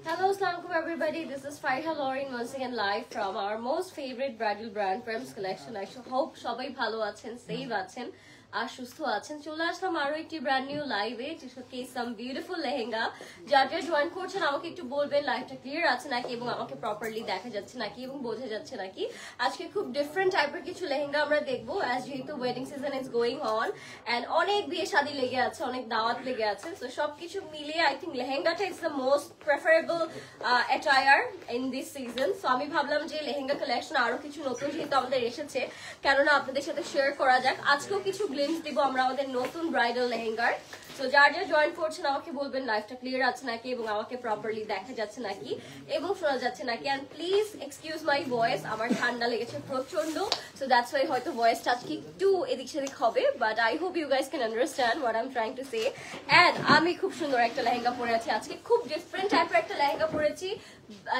Hello, assalamualaikum everybody. This is Fariha Lauren once again live from our most favorite bridal brand Prems Collection. I hope সবাই ভালো আছেন, safe আছেন আর সুস্থ আছেন। চলে আসলাম আরো একটি ব্র্যান্ড নিউ লাইভে, যেটাকে সাম বিউটিফুল লেহেঙ্গা। যারা জয়েন করছেন আমাকে একটু বলবেন লাইভটা ক্লিয়ার আছে নাকি এবং আমাকে প্রপারলি দেখা যাচ্ছে নাকি এবং বোঝা যাচ্ছে নাকি। আজকে খুব ডিফারেন্ট টাইপের কিছু লেহেঙ্গা আমরা দেখবো, অ্যাজ যেহেতু wedding season is going on and অনেক বিয়ে শাদী লেগে আছে, অনেক দাওয়াত লেগে আছে। সো সবকিছু মিলিয়ে আই থিঙ্ক লেহেঙ্গাটা is the most preferable attire in this season. So আমি ভাবলাম যে লেহেঙ্গা কালেকশন আরো কিছু নতুন যেহেতু আমাদের এসেছে, কেননা আপনাদের সাথে শেয়ার করা যাক। আজকেও কিছু গ্লিমস দিব আমরা আমাদের নতুন ব্রাইডাল লেহেঙ্গার। তো যারা যারা জয়েন করছেন আমাকে বলবেন লাইভটা ক্লিয়ার আছে নাকি এবং আমাকে প্রপারলি দেখা যাচ্ছে নাকি এবং শোনা যাচ্ছে নাকি। And please excuse my voice, আমার ঠান্ডা লেগেছে প্রচন্ড, সো দ্যাটস ওয়াই হয়তো ভয়েসটা আজকে একটু এদিক সেদিক হবে, but I hope you guys can understand what I am trying to say. And আমি খুব সুন্দর একটা লেহেঙ্গা পরে আছি আজকে, খুব ডিফারেন্ট টাইপের একটা লেহেঙ্গা পরেছি,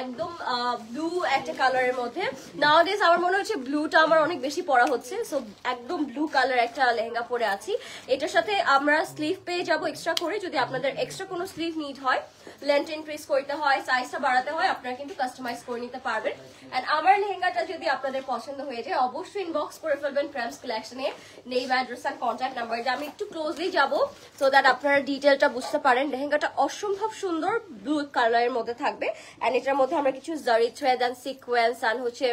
একদম ব্লু একটা কালারের মধ্যে। নাওয়াডেজ আমার মনে হচ্ছে ব্লুটা আমার অনেক বেশি পরা হচ্ছে, সো একদম ব্লু কালার একটা লেহেঙ্গা পরে আছি। এটার সাথে আমরা স্লিভ পেয়ে যাবো এক্সট্রা করে, যদি আপনাদের এক্সট্রা কোনো স্লিভ নিড হয়, লেন্থ ইনক্রিজ করতে হয়, সাইজটা বাড়াতে হয়, আপনারা কিন্তু কাস্টমাইজ করে নিতে পারবেন। এন্ড আমার লেহেঙ্গাটা যদি আপনাদের পছন্দ হয়ে যায় অবশ্যই ইনবক্স করে ফেলবেন প্রেমস কালেকশনে, name address and contact number. আমি একটু ক্লোজলি যাবো সো দ্যাট আপনারা ডিটেলটা বুঝতে পারেন। লেহেঙ্গাটা অসম্ভব সুন্দর ব্লু কালারের মধ্যে থাকবে, এন্ড এটার মধ্যে আমরা কিছু জারি থ্রেড এন্ড সিকোয়েন্স এন্ড হচ্ছে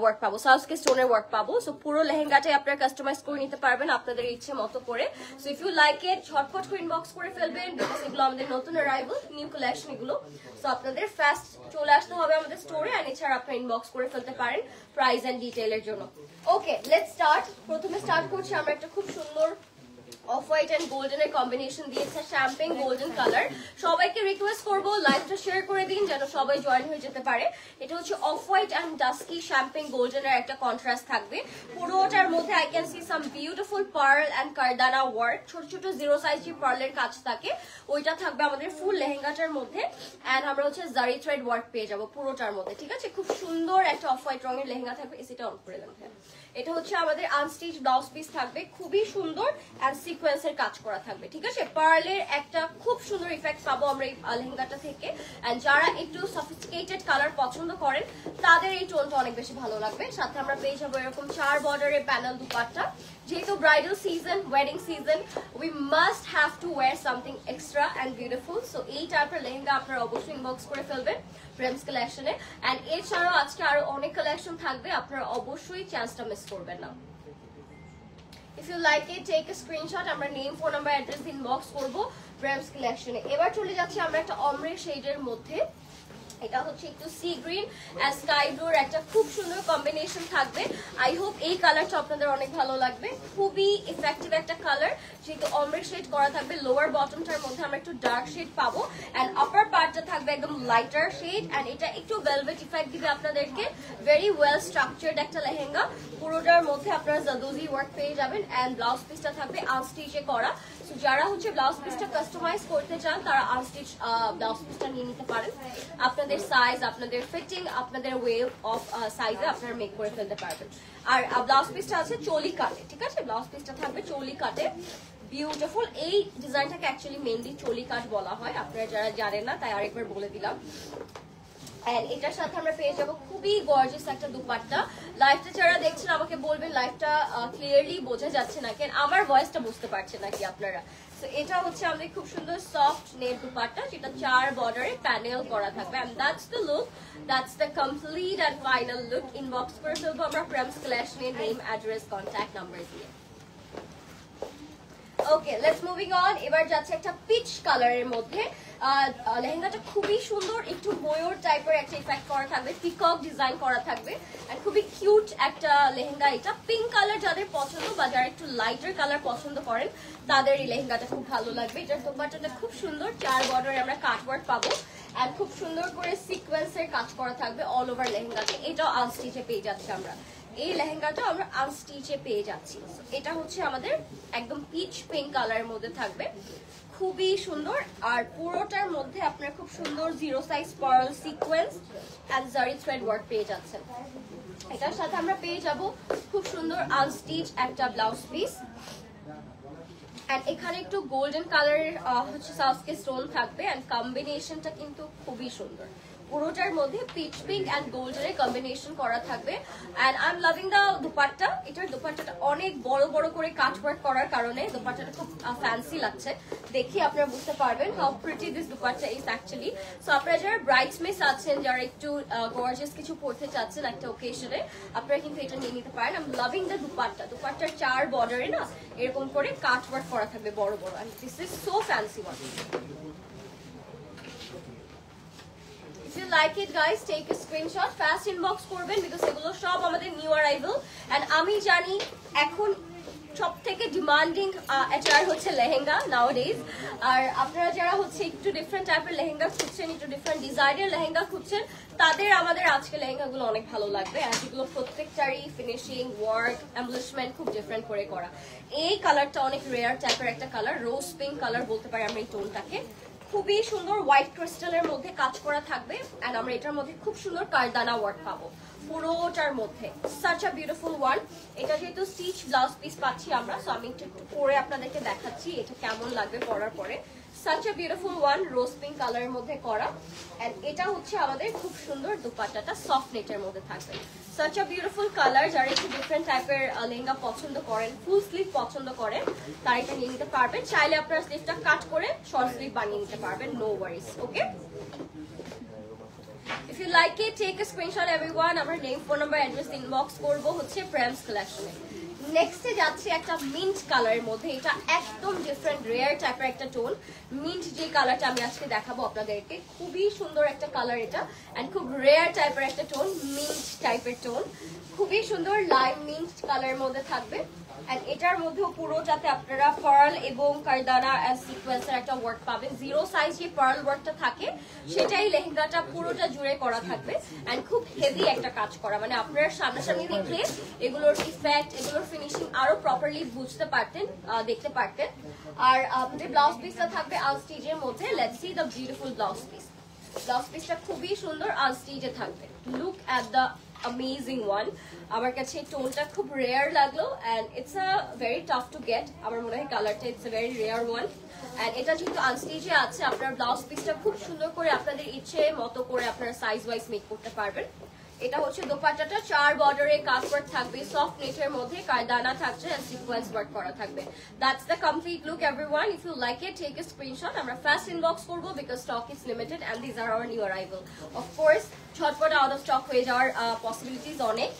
ওয়ার্ক পাবো, সাউথকে স্টোনের ওয়ার্ক পাবো। সো পুরো লেহেঙ্গাটাই আপনারা কাস্টমাইজ করে নিতে পারবেন আপনাদের ইচ্ছে মতো করে। So if you like it ঝটপট করে ইনবক্স করে ফেলবেন, বিকজ এগুলো আমাদের নতুন অ্যারাইভাল নিউ কালেকশন এগুলো। সো আপনাদের ফার্স্ট চলে আসতে হবে আমাদের স্টোরে, এন্ড এছাড়া আপনারা ইনবক্স করে ফেলতে পারেন প্রাইস এন্ড ডিটেইলের জন্য। ওকে, লেটস স্টার্ট। প্রথমে স্টার্ট করছি আমরা একটা খুব সুন্দর অফ হোয়াইট এন্ড গোল্ডেনের কম্বিনেশন দিয়েছে, শ্যাম্পেন গোল্ডেন কালার। সবাইকে রিকোয়েস্ট করবো লাইভটা শেয়ার করে দিন যেন সবাই জয়েন হয়ে যেতে পারে। এটা হচ্ছে off white and dusky champagne গোল্ডেনের একটা কন্ট্রাস্ট থাকবে। পুরোটার মধ্যে I can see some beautiful pearl and kardana work, ছোট ছোট জিরো সাইজ যে পার্লের কাজ থাকে ওইটা থাকবে আমাদের ফুল লেহেঙ্গাটার মধ্যে। এন্ড আমরা হচ্ছে জারি থ্রেড ওয়ার্ক পেয়ে যাবো পুরোটার মধ্যে, ঠিক আছে। খুব সুন্দর একটা অফ হোয়াইট রঙের লেহেঙ্গা থাকবে। এসিটা অন করে দেন। এটা হচ্ছে আমাদের আনস্টিচ ব্লাউজ পিস থাকবে, খুবই সুন্দর এন্ড সিকোয়েন্সের কাজ করা থাকবে, ঠিক আছে। পার্লের একটা খুব সুন্দর ইফেক্ট পাবো আমরা এই লেহেঙ্গাটা থেকে। এন্ড যারা একটু সফিস্টিকেটেড কালার পছন্দ করেন তাদের এই টোনটা অনেক বেশি ভালো লাগবে। সাথে আমরা পেয়ে যাবো এরকম 4 বর্ডারের প্যানেল দুপাট্টা। যেহেতু bridal season, wedding season, we must have to wear something extra and beautiful. So এই টাইপের লেহেঙ্গা আপনারা অবশ্যই ইনবক্স করে ফেলবেন প্রেমস কালেকশনে। এন্ড এছাড়াও আজকে আরো অনেক কালেকশন থাকবে, আপনারা অবশ্যই চান্সটা মিস করবেন না। If you like it, take a screenshot. আমরা name, phone number, address inbox করব প্রেমস কালেকশনে। এবার চলে যাচ্ছি আমরা একটা অমরে শেডের মধ্যে। এটা হচ্ছে একটু সি গ্রিন আর স্কাই ব্লুর একটা খুব সুন্দর কম্বিনেশন থাকবে। আই হোপ এই কালারটা আপনাদের অনেক ভালো লাগবে, খুবই ইফেক্টিভ একটা কালার। যেহেতু অমরে শেড করা থাকবে, লোয়ার বটমটার মধ্যে আমরা একটু ডার্ক শেড পাবো এন্ড আপার পার্টটা থাকবে একদম লাইটার শেড। এন্ড এটা একটু ভেলভেট ইফেক্ট দিবে আপনাদেরকে। ভেরি ওয়েল স্ট্রাকচার্ড একটা লেহেঙ্গা, পুরোটার মধ্যে আপনারা জাদুজি ওয়ার্ক পেয়ে যাবেন এন্ড ব্লাউজ পিসটা থাকবে আনস্টিচে করা। সো যারা হচ্ছে ব্লাউজ পিসটা কাস্টমাইজ করতে চান তারা আনস্টিচ ব্লাউজ পিসটা নিয়ে নিতে পারেন। আপনাদের আপনাদের সাইজ, আপনাদের ফিটিং, আপনাদের ওয়ে অফ সাইজে আপনারা মেক করে ফেলতে পারবেন। আর ব্লাউজ পিসটা আছে চলি কাটে, ঠিক আছে? ব্লাউজ পিসটা থাকবে চলি কাটে, বিউটিফুল। এই ডিজাইনটাকে অ্যাকচুয়ালি মেনলি চলি কাট বলা হয়, আপনারা যারা জানেন না তাই আরেকবার বলে দিলাম। এন্ড এটার সাথে আমরা পেয়ে যাবো খুবই গর্জিয়াস একটা দুপাট্টা। লাইভটা যারা দেখছেন আমাকে বলবেন লাইভটা ক্লিয়ারলি বোঝা যাচ্ছে না কেন, আমার ভয়েসটা বুঝতে পারছেন নাকি আপনারা? তো এটা হচ্ছে আমাদের খুব সুন্দর সফট নেট দুপাট্টা, যেটা 4 বর্ডারে প্যানেল করা থাকবে। And that's the look, that's the complete and final look. Inbox করে ফেলবো আমরা প্রেমস কালেকশনের নেম, অ্যাড্রেস, কন্ট্যাক্ট নাম্বার দিয়ে। ওকে, লেটস মুভিং অন। এবার যাচ্ছে একটা পিচ কালারের মধ্যে। লেহেঙ্গাটা খুবই সুন্দর, একটু ময়ূর টাইপের একটা ইফেক্ট করা থাকবে, পিকক ডিজাইন করা থাকবে, আর খুবই কিউট একটা লেহেঙ্গা এটা। পিঙ্ক কালার যাদের পছন্দ বা যারা একটু লাইটার কালার পছন্দ করেন তাদের এই লেহেঙ্গাটা খুব ভালো লাগবে। এটার দোপাট্টাটা খুব সুন্দর, 4 বর্ডারে আমরা কাটওয়ার্ক পাবো, আর খুব সুন্দর করে সিকোয়েন্সের কাজ করা থাকবে অল ওভার লেহেঙ্গাতে। এটাও আনস্টিচে পেয়ে যাচ্ছে আমরা, এই লেহেঙ্গাটা আমরা আনস্টিচে পেয়ে যাচ্ছি। এটা হচ্ছে আমাদের একদম পিচ পিঙ্ক কালারের মধ্যে থাকবে, খুবই সুন্দর। আর পুরোটার মধ্যে আপনারা খুব সুন্দর 0 সাইজ পার্ল সিকোয়েন্স এন্ড জারি থ্রেড ওয়ার্ক পেয়ে যাচ্ছেন। এটার সাথে আমরা পেয়ে যাব খুব সুন্দর আনস্টিচ একটা ব্লাউজ পিস, এন্ড এখানে একটু গোল্ডেন কালারের হচ্ছে সাউথকে স্টোন থাকবে, এন্ড কম্বিনেশনটা কিন্তু খুবই সুন্দর। পুরোটার মধ্যে পিচ পিঙ্ক এন্ড গোল্ডেনের কম্বিনেশন করা থাকবে। And I am loving the dupatta. এটার দুপাট্টাটা অনেক বড় বড় করে কাটওয়ার্ক করার কারণে দুপাট্টাটা খুব ফ্যান্সি লাগছে, দেখি আপনারা বুঝতে পারবেন how pretty this dupatta is actually. So আপনারা যারা ব্রাইডসমেডস আছেন, যারা একটু গর্জিয়াস কিছু পরতে চাচ্ছেন একটা ওকেশনে, আপনারা কিন্তু এটা নিয়ে নিতে পারেন। I am loving the dupatta. দুপাট্টার 4 বর্ডারে না এরকম করে কাটওয়ার্ক করা থাকবে বড় বড়, and this is so fancy one. If you like it guys, take a screenshot, fast inbox করবেন because এগুলো সব আমাদের নিউ অ্যারাইভাল। এন্ড আমি জানি এখন সব থেকে ডিমান্ডিং অ্যাটায়ার হচ্ছে লেহেঙ্গা নাওডেজ। আর আপনারা যারা হচ্ছে একটু ডিফারেন্ট টাইপের লেহেঙ্গা খুঁজছেন, একটু ডিফারেন্ট ডিজাইনের লেহেঙ্গা খুঁজছেন, তাদের আমাদের আজকে লেহেঙ্গাগুলো অনেক ভালো লাগবে। আর এগুলো প্রত্যেকটারই ফিনিশিং, ওয়ার্ক, এমব্লিশমেন্ট খুব ডিফারেন্ট করে করা। এই কালারটা অনেক রেয়ার টাইপের একটা কালার, রোজ পিঙ্ক কালার বলতে পারি আমরা এই টোনটাকে। খুবই সুন্দর হোয়াইট ক্রিস্টালের মধ্যে কাজ করা থাকবে, এন্ড আমরা এটার মধ্যে খুব সুন্দর কারদানা ওয়ার্ক পাবো পুরোটার মধ্যে। Such a beautiful one. এটা যেহেতু স্টিচ ব্লাউজ পিস পাচ্ছি আমরা, সো আমি একটু পরে আপনাদেরকে দেখাচ্ছি এটা কেমন লাগবে পরার পরে। Such a beautiful one, rose pink কালারের মধ্যে করা, এন্ড এটা হচ্ছে আমাদের খুব সুন্দর দুপাট্টাটা সফট নেটের মধ্যে থাকবে। Such a beautiful colour. যারা একটু ডিফারেন্ট টাইপের লেহেঙ্গা পছন্দ করেন, ফুল স্লিভ পছন্দ করেন, তারা এটা নিয়ে নিতে পারবেন। চাইলে আপনারা স্লিভটা কাট করে শর্ট স্লিভ বানিয়ে নিতে পারবেন, no worries. Okay, if you like it, take a screenshot everyone. আমার name, phone number, address inbox করবো হচ্ছে প্রেমস কালেকশনে। নেক্সটে যাচ্ছে একটা মিন্ট কালারের মধ্যে। এটা একদম ডিফারেন্ট রেয়ার টাইপের একটা টোন। মিন্ট যে কালারটা আমি আজকে দেখাবো আপনাদেরকে, খুবই সুন্দর একটা কালার এটা, এন্ড খুব রেয়ার টাইপের একটা টোন, মিন্ট টাইপের টোন, খুবই সুন্দর লাইম মিন্ট কালারের মধ্যে থাকবে। এন্ড এটার মধ্যেও পুরোটাতে আপনারা পার্ল এবং কারদানা এন্ড সিকোয়েন্সের একটা ওয়ার্ক পাবেন। 0 সাইজ যে পার্ল ওয়ার্কটা থাকে সেটাই লেহেঙ্গাটা পুরোটা জুড়ে করা থাকবে, এন্ড খুব হেভি একটা কাজ করা, মানে আপনারা সামনাসামনি দেখলে এগুলোর ইফেক্ট, এগুলোর ফিনিশিং আরো প্রপারলি বুঝতে পারতেন, দেখতে পারতেন। আর যে ব্লাউজ পিসটা থাকবে আনস্টিচের মধ্যে, let's see the beautiful blouse piece. Blouse পিসটা খুবই সুন্দর আনস্টিচে থাকবে। Look at the amazing one. আমার কাছে এই টোনটা খুব রেয়ার লাগলো, and it's a very tough to get. আমার মনে হয় কালারটা it's a very rare one, and এটা যেহেতু আনস্টিচে আছে, আপনার ব্লাউজ পিসটা খুব সুন্দর করে আপনাদের ইচ্ছে মতো করে আপনারা সাইজ ওয়াইজ মেক করতে পারবেন। এটা হচ্ছে দোপাট্টাটা, 4 বর্ডারে কাটওয়ার্ক থাকবে, সফট নেটের মধ্যে কারদানা থাকছে এন্ড সিকোয়েন্স ওয়ার্ক করা থাকবে। That's the complete look everyone. If you like it, take a screenshot. আমরা ফাস্ট ইনবক্স করবো because stock is limited and this are our new arrival. Of course ঝটপট আউট অফ স্টক হয়ে যাওয়ার possibilities অনেক,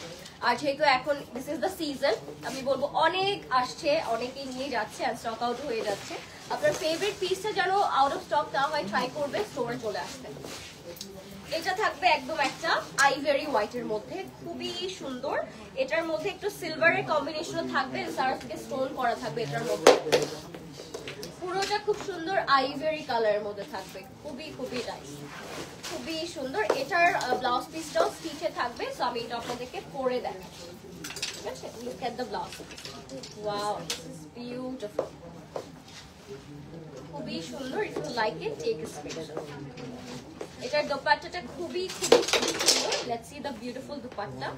আর যেহেতু এখন দিস ইজ দ্য সিজন, আমি বলবো অনেক আসছে, অনেকেই নিয়ে যাচ্ছে এন্ড স্টক আউট হয়ে যাচ্ছে। আপনার ফেভারিট পিসটা যেন আউট অফ স্টক না হয় ট্রাই করবে, স্টোরে চলে আসবে। এটা থাকবে একদম একটা আইভরি হোয়াইটের মধ্যে, খুবই সুন্দর। এটার মধ্যে একটু সিলভারের কম্বিনেশনও থাকবে, সার্ফকে স্টোন করা থাকবে এটার মধ্যে। পুরোটা খুব সুন্দর আইভরি কালারের মধ্যে থাকবে, খুবই খুবই নাইস, খুবই সুন্দর। এটার ব্লাউজ পিসটাও স্টিচে থাকবে, সো আমি এটা আপনাদেরকে পরে দেখাচ্ছি, ঠিক আছে? Look at the blouse. Wow, this is beautiful, খুবই সুন্দর। If you like it, take a screenshot. এটার দোপাট্টাটা খুবই খুবই খুবই সুন্দর। Let's see the beautiful dupatta.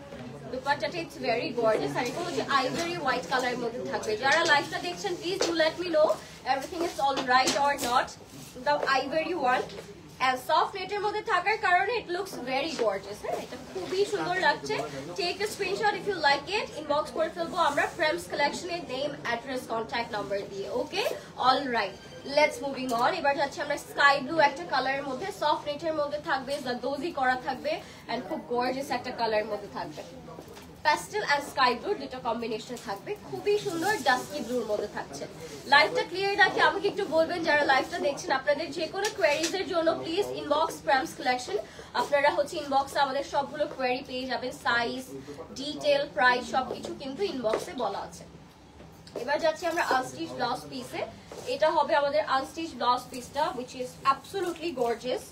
দোপাট্টাটা ইটস ভেরি গর্জিয়াস আর এটা হচ্ছে আইভরি হোয়াইট কালারের মধ্যে থাকবে। যারা লাইভটা দেখছেন please do let me know everything is all right or not. The ivory one and soft নেটের মধ্যে থাকার কারণে it looks very gorgeous। হ্যাঁ, এটা খুবই সুন্দর লাগছে। Take a screenshot if you like it, inbox করে ফেলবো আমরা ফ্রেমস কালেকশনের নেম, অ্যাড্রেস, কন্ট্যাক্ট নাম্বার দিয়ে। Okay, all right, let's moving on. এবার যাচ্ছে আমরা স্কাই ব্লু একটা কালারের মধ্যে, সফট নেটের মধ্যে থাকবে, জারদোজি করা থাকবে এন্ড খুব গর্জিয়াস একটা কালারের মধ্যে থাকবে। প্যাস্টেল এন্ড স্কাই ব্লু দুটো কম্বিনেশন থাকবে, খুবই সুন্দর ডাস্কি ব্লুর মধ্যে থাকছে। লাইভটা ক্লিয়ার রাখি আমাকে একটু বলবেন যারা লাইভটা দেখছেন। আপনাদের যে কোনো কোয়েরিজ এর জন্য প্লিজ ইনবক্স ফ্রেমস কালেকশন। আপনারা হচ্ছে ইনবক্সে আমাদের সবগুলো কোয়েরি পেয়ে যাবেন, সাইজ, ডিটেল, প্রাইস সবকিছু কিন্তু ইনবক্সে বলা আছে। এবার যাচ্ছি আমরা আনস্টিচ ব্লাউজ পিসে। এটা হবে আমাদের আনস্টিচ ব্লাউজ পিসটা, হুইচ ইজ অ্যাবসলিউটলি গর্জিয়াস।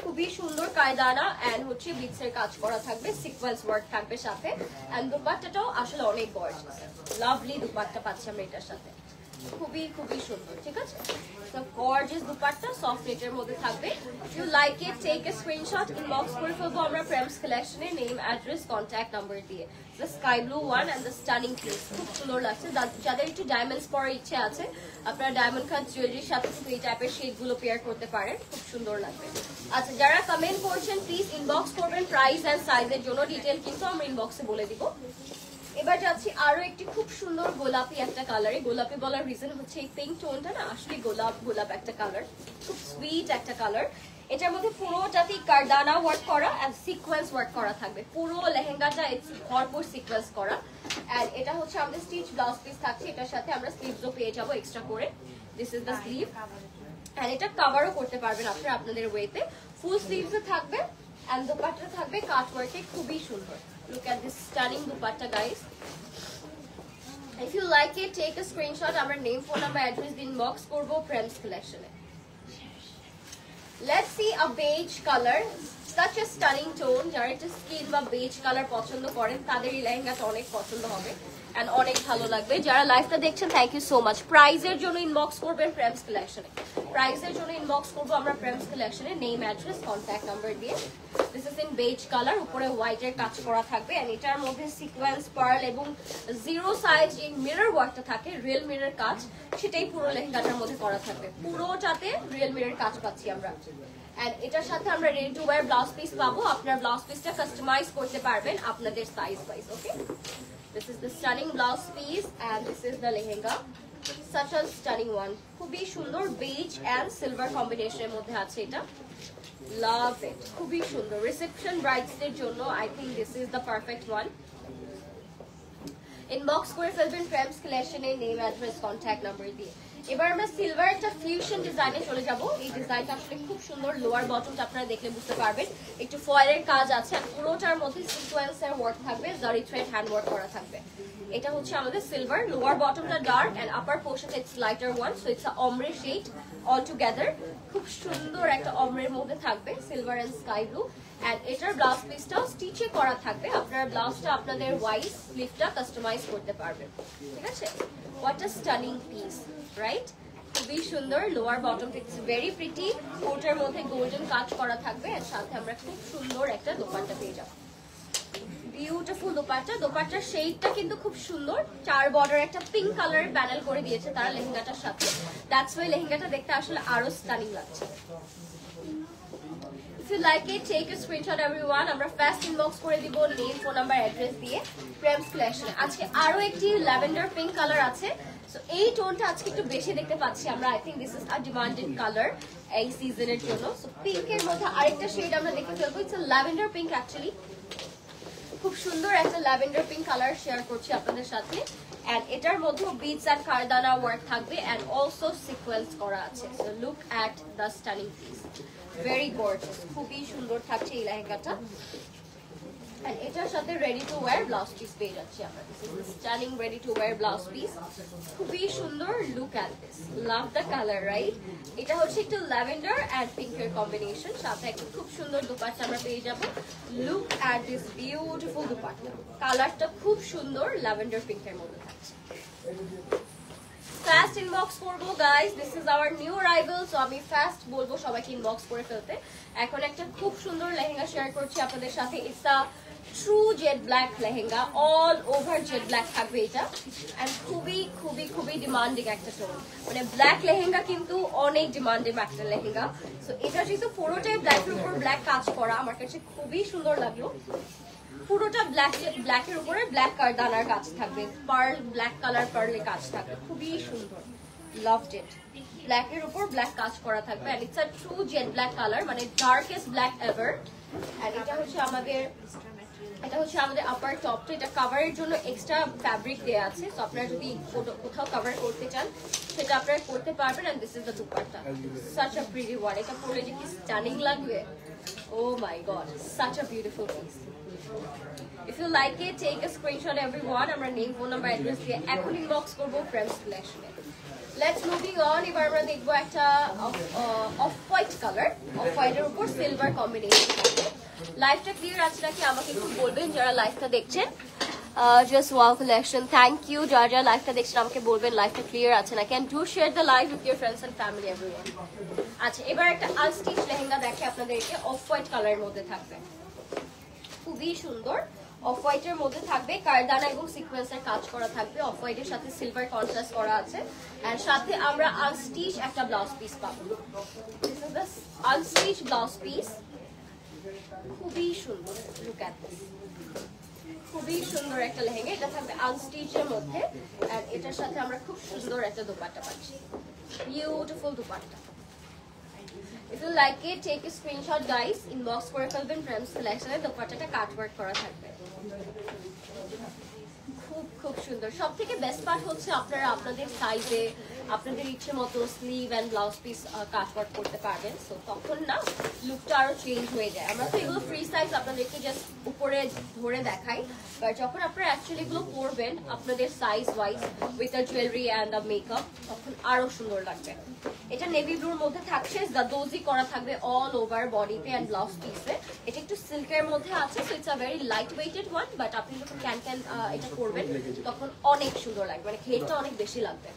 খুবই সুন্দর কায়দানা এন্ড হচ্ছে বিটস এর কাজ করা থাকবে, সিকোয়েন্স ওয়ার্ক থাকবে সাথে এন্ড দুপাট্টাটাও আসলে অনেক গর্জিয়াস, লাভলি দুপাট্টা পাচ্ছি আমরা এটার সাথে, খুবই খুবই সুন্দর। ঠিক আছে, তো গর্জিয়াস দুপাট্টা সফট নেটের মধ্যে থাকবে। If you like it take a screenshot, inbox করে ফেলবো আমরা ফ্রেমস কালেকশনের নেম, অ্যাড্রেস, কন্ট্যাক্ট নাম্বার দিয়ে। The sky blue one and the stunning piece, খুব সুন্দর লাগছে। যাদের একটু ডায়মন্ডস পরার ইচ্ছে আছে আপনারা ডায়মন্ড কাট জুয়েলারির সাথে কিন্তু এই টাইপের শেড গুলো পেয়ার করতে পারেন, খুব সুন্দর লাগবে। আচ্ছা, যারা কমেন্ট করছেন প্লিজ ইনবক্স করবেন প্রাইস এন্ড সাইজের জন্য, ডিটেল কিন্তু আমরা ইনবক্সে বলে দিব। এবার যাচ্ছি আরো একটি খুব সুন্দর গোলাপি একটা কালারে। গোলাপি বলার রিজন হচ্ছে এই পিঙ্ক টোনটা না আসলে গোলাপ গোলাপ একটা কালার, খুব সুইট একটা কালার। এটার মধ্যে পুরোটাতে কারদানা ওয়ার্ক করা এন্ড সিকোয়েন্স ওয়ার্ক করা থাকবে। পুরো লেহেঙ্গাটা ভরপুর সিকোয়েন্স করা এন্ড এটা হচ্ছে আমাদের স্টিচ ব্লাউজ পিস থাকছে। এটার সাথে আমরা স্লিভসও পেয়ে যাবো এক্সট্রা করে। This is the sleeve and এটা কভারও করতে পারবেন আপনারা আপনাদের ওয়েতে। ফুল স্লিভসে থাকবে এন্ড দুপাট্টা থাকবে কাট ওয়ার্কে, খুবই সুন্দর। Look at this stunning dupatta, guys. If you like it, take a screenshot. Our name, phone number, address, inbox korbo Prems collection. Let's see a beige color. Such a stunning tone. যারা একটু skin বা beige colour পছন্দ করেন তাদের এই লেহেঙ্গাটা অনেক পছন্দ হবে এন্ড অনেক ভালো লাগবে। যারা লাইভটা দেখছেন থ্যাংক ইউ সো মাচ। প্রাইজের জন্য ইনবক্স করবেন ফ্রেমস কালেকশনে। প্রাইজের জন্য ইনবক্স করবো আমরা ফ্রেমস কালেকশনে নেম, অ্যাড্রেস, কন্ট্যাক্ট নাম্বার দিয়ে। This is in beige colour, উপরে হোয়াইটের কাজ করা থাকবে এন্ড এটার মধ্যে সিকোয়েন্স, পার্ল এবং জিরো সাইজ যে মিরর ওয়ার্কটা থাকে, রিয়েল মিরর কাজ, সেটাই পুরো লেহেঙ্গাটার মধ্যে করা থাকবে। পুরোটাতে রিয়েল মিরর কাজ পাচ্ছি আমরা এন্ড এটার সাথে আমরা ready to wear blouse piece পাবো। আপনার ব্লাউজ পিসটা কাস্টমাইজ করতে পারবেন আপনাদের size wise. Okay, this is the stunning blouse piece and this is the lehenga. such a stunning one, খুবই সুন্দর বেজ এন্ড সিলভার কম্বিনেশনের মধ্যে আছে এটা। লাভ ইট, খুবই সুন্দর রিসেপশন ব্রাইডসদের জন্য। I think this is the perfect one. Inbox করে ফেলবেন ফ্রেমস কালেকশনের নেম, অ্যাড্রেস, কন্ট্যাক্ট নাম্বার দিয়ে। এবার আমরা সিলভার একটা ফিউশন ডিজাইনে চলে যাব। এই ডিজাইনটা আসলে খুব সুন্দর, লোয়ার বটমটা আপনারা দেখলে বুঝতে পারবেন একটু ফয়েলের কাজ আছে আর পুরোটার মধ্যে সিকোয়েন্সের ওয়ার্ক থাকবে, জারি থ্রেড হ্যান্ড ওয়ার্ক করা থাকবে। এটা হচ্ছে আমাদের সিলভার, লোয়ার বটমটা dark and upper portion it's lighter one, so it's a ombre shade all together. খুব সুন্দর একটা অমরের মধ্যে থাকবে silver and sky blue and এটার ব্লাউজ পিসটাও স্টিচে করা থাকবে। আপনারা ব্লাউজটা আপনাদের ওয়াইজ স্লিভটা কাস্টমাইজ করতে পারবেন। ঠিক আছে, what a stunning piece, right? খুবই সুন্দর, lower bottom it's very pretty, কোটের মধ্যে গোল্ডেন কাজ করা থাকবে এর সাথে আমরা খুব সুন্দর একটা দোপাট্টা পেয়ে যাব। বিউটিফুল দোপাট্টা, দোপাট্টার শেডটা কিন্তু খুব সুন্দর, চার বর্ডার একটা পিঙ্ক কালারের প্যানেল করে দিয়েছে তারা লেহেঙ্গাটার সাথে। দ্যাটস ওয়াই লেহেঙ্গাটা দেখতে আসলে আরো স্টানিং লাগছে। If you like it, take a screenshot everyone. আমরা ফার্স্ট ইনবক্স করে দিব নেম, ফোন নাম্বার, অ্যাড্রেস দিয়ে ফ্রেমস কালেকশন। আজকে আরো একটি ল্যাভেন্ডার পিঙ্ক কালার আছে, সো এই টোনটা আজকে একটু বেশি দেখতে পাচ্ছি আমরা। I think this is a demanded colour এই সিজনের জন্য। সো পিঙ্কের মধ্যে আরেকটা শেড আমরা দেখে ফেলবো, it's a lavender pink actually. খুব সুন্দর একটা ল্যাভেন্ডার পিঙ্ক কালার শেয়ার করছি আপনাদের সাথে এন্ড এটার মধ্যে বিটস এন্ড কারদানা ওয়ার্ক থাকবে এন্ড অলসো সিকোয়েন্স করা আছে। So look at the stunning piece, very gorgeous, খুবই সুন্দর থাকছে এই লেহেঙ্গাটা এন্ড এটার সাথে ready to wear blouse piece পেয়ে যাচ্ছি আমরা। This is stunning ready to wear blouse piece, খুবই সুন্দর। Look at this, love the colour, right? এটা হচ্ছে একটু ল্যাভেন্ডার এন্ড পিঙ্কের কম্বিনেশন, সাথে একটা খুব সুন্দর দুপাট্টা আমরা পেয়ে যাব। Look at this beautiful dupatta, কালারটা খুব সুন্দর ল্যাভেন্ডার পিঙ্কের মধ্যে থাকছে। ফাস্ট ইনবক্স করবো guys, this is our new arrival. So আমি ফাস্ট বলবো সবাইকে ইনবক্স করে ফেলতে। এখন একটা খুব সুন্দর লেহেঙ্গা শেয়ার করছি আপনাদের সাথে। It's a true jet black lehenga, all over jet black থাকবে এটা। অ্যান্ড খুবই খুবই খুবই ডিমান্ডিং একটা টোন, মানে ব্ল্যাক লেহেঙ্গা কিন্তু অনেক ডিমান্ডিং একটা লেহেঙ্গা। সো এটা যেহেতু পুরোটাই ব্ল্যাকের উপর ব্ল্যাক কাজ করা, আমার কাছে খুবই সুন্দর লাগলো। পুরোটা ব্ল্যাকের উপরে ব্ল্যাক দানার কাজ থাকবে, পার্ল ব্ল্যাক কালার পার্লে কাজ থাকবে, খুবই সুন্দর, লাভড ইট। ব্ল্যাকের উপর ব্ল্যাক কাজ করা থাকবে and it's a true jet black colour, মানে ডার্কেস্ট ব্ল্যাক এভার। এন্ড এটা হচ্ছে আমাদের আপার টপটা। এটা কভারের জন্য এক্সট্রা ফ্যাব্রিক দেয়া আছে, তো আপনারা যদি কোথাও কভার করতে চান সেটা আপনারা করতে পারবেন। And this is the dupatta, such a pretty one. এটা পরে যে কি স্টানিং লাগবে, oh my god, such a beautiful piece. If you like it, take a screenshot everyone. আমরা নেম, ফোন নাম্বার, অ্যাড্রেস দিয়ে এখন ইনবক্স করব ফ্রেন্ডস কালেকশনে। Let's moving on. এবার আমরা দেখবো একটা অফ হোয়াইট কালার, অফ হোয়াইটের উপর সিলভার কম্বিনেশন। লাইভটা ক্লিয়ার আছে নাকি আমাকে একটু বলবেন যারা লাইভটা দেখছেন। Just wow collection, thank you. যারা লাইভটা দেখছেন আমাকে বলবেন লাইভটা ক্লিয়ার আছে নাকি। And do share the live with your friends and family everyone. আচ্ছা, এবার একটা আনস্টিচ লেহেঙ্গা দেখে আপনাদেরকে, অফ হোয়াইট কালারের মধ্যে থাকবে, খুবই সুন্দর। অফ হোয়াইটের মধ্যে থাকবে, কারদানা এবং সিকোয়েন্সের কাজ করা থাকবে। অফ হোয়াইটের সাথে সিলভার কন্ট্রাস্ট করা আছে। এন্ড সাথে আমরা আনস্টিচ একটা ব্লাউজ পিস পাবো। This is the unstitch blouse piece, খুবই সুন্দর। লুক অ্যাট দিস, খুবই সুন্দর একটা লেহেঙ্গা। এটা থাকবে আনস্টিচের মধ্যে। এন্ড এটার সাথে আমরা খুব সুন্দর একটা দোপাট্টা পাচ্ছি, beautiful dupatta. If you like it, take a screenshot guys, inbox করে ফেলবেন ফ্রেন্ডস কালেকশনে। দোপাট্টাটা কাট ওয়ার্ক করা থাকবে, খুব খুব সুন্দর। সব থেকে বেস্ট পার্ট হচ্ছে আপনারা আপনাদের সাইজে আপনাদের ইচ্ছে মতো sleeve and blouse piece cut work করতে পারবেন। সো তখন না লুকটা আরো চেঞ্জ হয়ে যায়। আমরা তো এগুলো ফ্রি সাইজ আপনাদেরকে জাস্ট উপরে ধরে দেখাই, বাট যখন আপনারা অ্যাকচুয়ালি এগুলো পরবেন আপনাদের size wise with a jewellery and a makeup, তখন আরো সুন্দর লাগবে। এটা নেভি ব্লুর মধ্যে থাকছে, জাদোজি করা থাকবে অল ওভার বডিতে এন্ড ব্লাউজ পিসে। এটা একটু সিল্কের মধ্যে আছে, so it's a very light weighted one, but আপনি যখন ক্যান এটা করবেন তখন অনেক সুন্দর লাগবে, মানে ঘেরটা অনেক বেশি লাগবে।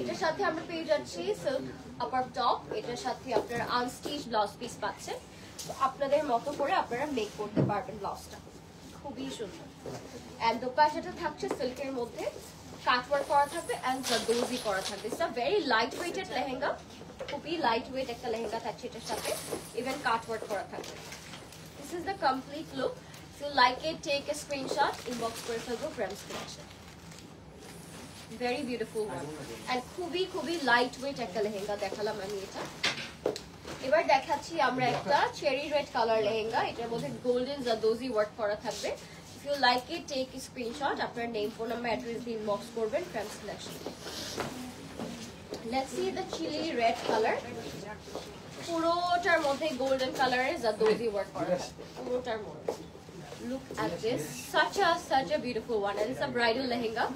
এটার সাথে আমরা পেয়ে যাচ্ছি সিল্ক আপার টপ, এটার সাথে আপনারা আনস্টিচ ব্লাউজ পিস পাচ্ছেন। তো আপনাদের মতো করে আপনারা মেক করতে পারবেন ব্লাউজটা, খুবই সুন্দর। এন্ড দোপাট্টাটা থাকছে সিল্কের মধ্যে, কাটওয়ার্ক করা থাকবে এন্ড জাদোজি করা থাকবে। It's a very light weighted lehenga, খুবই লাইট ওয়েট একটা লেহেঙ্গা থাকছে এটার সাথে, ইভেন কাটওয়ার্ক করা থাকবে। This is the complete look. If you like it, take a screenshot, inbox করে ফেলবো friends collection. Very beautiful one and খুবই খুবই লাইট ওয়েট একটা লেহেঙ্গা দেখালাম আমি এটা। এবার দেখাচ্ছি আমরা একটা চেরি রেড কালার লেহেঙ্গা, এটার মধ্যে গোল্ডেন জাদোজি ওয়ার্ক করা থাকবে। If you like it, take a screenshot. আপনার নেম, ফোন নাম্বার, অ্যাড্রেস দিয়ে ইনবক্স করবেন friends collection. Let's see the chili red color. পুরোটার মধ্যে গোল্ডেন কালারের জাদোজি ওয়ার্ক করা থাকবে পুরোটার মধ্যে। Look at this, such a beautiful one, and it's a bridal lehenga.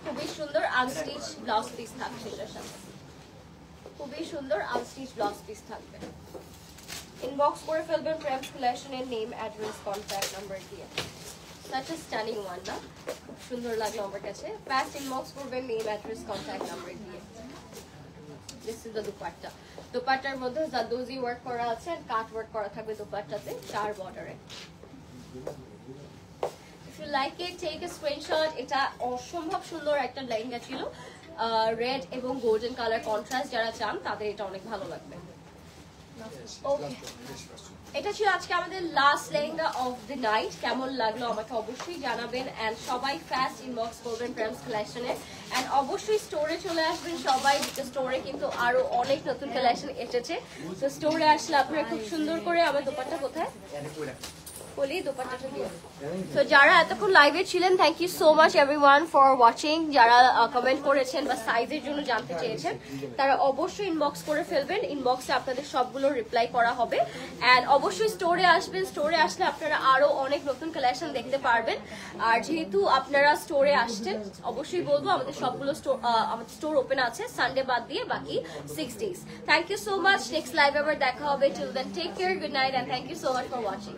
খুবই সুন্দর আনস্টিচ ব্লাউজ পিস থাকছে এটার সাথে, খুবই সুন্দর আনস্টিচ ব্লাউজ পিস থাকবে। ইনবক্স করে ফেলবেন ফ্রেন্ডস কালেকশনের নেম, অ্যাড্রেস, কন্ট্যাক্ট নাম্বার দিয়ে। Such a stunning one, না? খুব সুন্দর লাগলো আমার কাছে। ফার্স্ট ইনবক্স করবেন নেম, অ্যাড্রেস, কন্ট্যাক্ট নাম্বার দিয়ে। This is the dupatta. দুপাট্টার মধ্যে জাদোজি ওয়ার্ক করা আছে আর কাট ওয়ার্ক করা থাকবে দুপাট্টাতে 4 বর্ডারে। If you like it, take a screenshot. এটা অসম্ভব সুন্দর একটা লেহেঙ্গা ছিল, রেড এবং গোল্ডেন কালার কন্ট্রাস্ট যারা চান তাদের এটা অনেক ভালো লাগবে। ওকে, এটা ছিল আজকে আমাদের last lehenga of the night. কেমন লাগলো আমাকে অবশ্যই জানাবেন এন্ড সবাই ফাস্ট ইনবক্স করবেন ফ্রেন্ডস কালেকশনে এন্ড অবশ্যই স্টোরে চলে আসবেন সবাই, স্টোরে কিন্তু আরো অনেক নতুন কালেকশন এসেছে। তো স্টোরে আসলে আপনারা খুব সুন্দর করে আমার দোপাট্টা কোথায় বলি দোপাট্টাটা দিয়ে। তো যারা এতক্ষণ লাইভে ছিলেন, thank you so much everyone for watching. যারা কমেন্ট করেছেন বা সাইজের জন্য জানতে চেয়েছেন তারা অবশ্যই ইনবক্স করে ফেলবেন, ইনবক্সে আপনাদের সবগুলো রিপ্লাই করা হবে। অ্যান্ড অবশ্যই স্টোরে আসবেন, স্টোরে আসলে আপনারা আরো অনেক নতুন কালেকশন দেখতে পারবেন। আর যেহেতু আপনারা স্টোরে আসছেন, অবশ্যই বলবো আমাদের সবগুলো আমাদের স্টোর ওপেন আছে সানডে বাদ দিয়ে বাকি 6 days। Thank you so much, next live আবার দেখা হবে। Till then take care, good night and thank you so much for watching.